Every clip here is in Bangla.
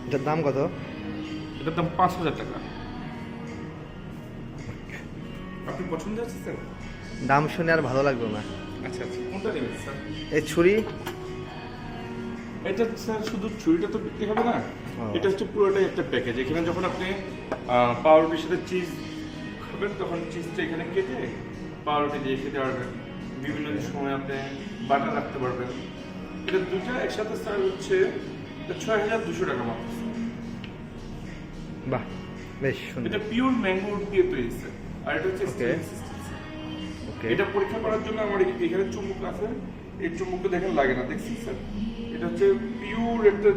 এটার দাম কত? এটার দাম 5,000 টাকা। আপনি পছন্দ আছে স্যার? দাম শুনে আর ভালো লাগলো না। আচ্ছা আচ্ছা, কোনটা নেবেন স্যার? এই ছুরি? এটা স্যার শুধু ছুরিটা তো বিক্রি হবে না, এটা হচ্ছে পুরোটাই একটা প্যাকেজ। এখানে যখন আপনি পাউরুটির সাথে চিজ খাবেন তখন চিজটা এখানে কেটে পাউরুটি দিয়ে খেতে পারবেন। বিভিন্ন সময় আপনি বাটার রাখতে পারবেন। এটা দুটো একসাথে স্যার হচ্ছে 6,200 টাকা মাত্র। বাহ, বেশ সুন্দর। এটা পিওর ম্যাঙ্গো দিয়ে তৈরি স্যার। আর এটা হচ্ছে Okay. stainless steel, sir. Okay, এটা পরীক্ষা করার জন্য আমার এখানে চুম্বক আছে। এই চুম্বকটা দেখেন লাগে না, দেখছেন স্যার? এটা হচ্ছে পিওর একটা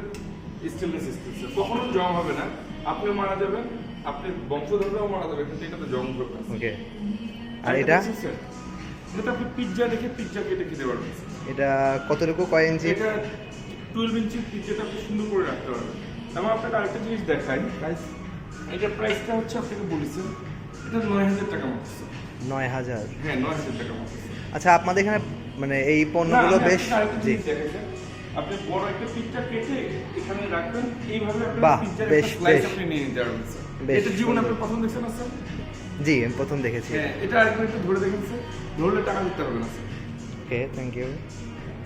স্টেনলেস স্টিল স্যার। কখনো জং হবে না। আপনিও মারা যাবেন, আপনি বংশধররাও মারা যাবে, কিন্তু এটা তো জং ধরবে না। ওকে। আর এটা? দেখছেন স্যার? এটা আপনি পিৎজা দেখে পিৎজা কেটে খেতে পারবেন স্যার। এটা কতটুকু, কয় ইঞ্চি? এটা 12 ইঞ্চির পিৎজাটা আপনি সুন্দর করে রাখতে পারবেন। এবং আপনাকে আরেকটা জিনিস দেখাই, প্রাইস। এটার প্রাইসটা হচ্ছে আপনাকে বলেছেন, এটা 9,000 টাকা মাত্র স্যার। 9,000? হ্যাঁ, 9,000 টাকা মাত্র। আচ্ছা, আপনাদের এখানে মানে এই পণ্যগুলো বেশ, জি, আপনি বড় একটা পিৎজা কেটে এখানে রাখবেন, এইভাবে আপনি বাহ, পিৎজার বেশ, একটা স্লাইস বেশ। আপনি নিয়ে নিতে পারবেন স্যার। বেশ এটা জীবনে সুন্দর। আপনি প্রথম দেখছেন না স্যার? জি, আমি প্রথম দেখেছি। হ্যাঁ, এটা আরেকবার একটু ধরে দেখেন স্যার। ধরলে টাকা দিতে হবে না স্যার। Okay, thank you.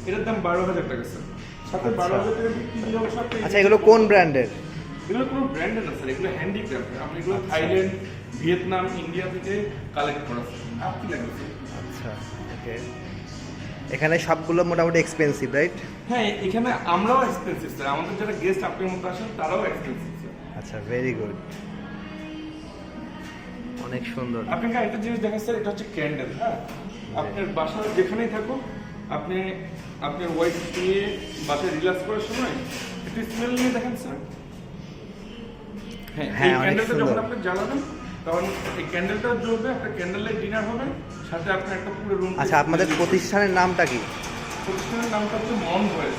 এটার দাম 12,000 টাকা স্যার। সাথে আচ্ছা। 12,000 টাকা বিক্রি হওয়ার সাথে আচ্ছা, এগুলো কোন ব্র্যান্ডের? এগুলো কোনো ব্র্যান্ডের না স্যার, এগুলো হ্যান্ডিক্রাফট। আপনি এগুলো থাইল্যান্ড, ভিয়েতনাম, ইন্ডিয়া থেকে কালেক্ট করা স্যার। আপনি লাগবে স্যার। আচ্ছা, ওকে। এখানে সবগুলো মোটামুটি এক্সপেন্সিভ, রাইট? হ্যাঁ, এখানে আমরাও এক্সপেন্সিভ স্যার। আমাদের যারা গেস্ট আপনার মতো আসেন তারাও এক্সপেন্সিভ স্যার। আচ্ছা, ভেরি গুড, অনেক সুন্দর। আপনাকে একটা জিনিস দেখেন স্যার, এটা হচ্ছে ক্যান্ডেল। হ্যাঁ, আপনার বাসায় যেখানেই থাকুন, আপনি আপনার ওয়াইফ নিয়ে বাসায় রিল্যাক্স করার সময় একটু স্মেল নিয়ে দেখেন স্যার। হ্যাঁ, হ্যাঁ, এই অনেক ক্যান্ডেলটা যখন সুন্দর। আপনি জ্বালাবেন তখন এই ক্যান্ডেলটাও জ্বলবে, একটা ক্যান্ডেল লাইট ডিনার হবে, সাথে আপনার একটা পুরো রুম। আচ্ছা, আপনাদের প্রতিষ্ঠানের নামটা কি? প্রতিষ্ঠানের নামটা হচ্ছে মন ভয়েস।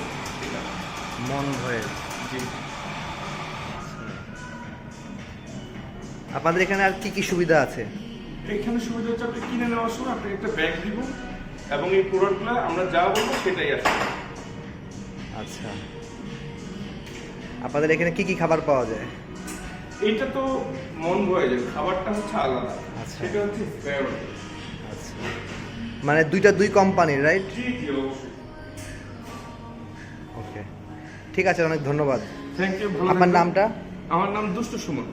মন ভয়েস। জি। আপনাদের এখানে আর কি কি সুবিধা আছে? এইখানে সুবিধা হচ্ছে আপনি কিনে নেওয়ার সময় আপনি একটা ব্যাগ দিব, এবং এই প্রোডাক্টগুলো আমরা যা বলবো সেটাই আসবে। আচ্ছা, আপনাদের এখানে কি কি খাবার পাওয়া যায়? এইটা তো মন ভয়ে যায়, খাবারটা হচ্ছে আলাদা। আচ্ছা। সেটা হচ্ছে ফেভারিট। আচ্ছা, মানে দুই কোম্পানির, রাইট? জি জি, অবশ্যই। ওকে, ঠিক আছে, অনেক ধন্যবাদ। Thank you. আপনার নামটা? আমার নাম দুষ্টু সুমন।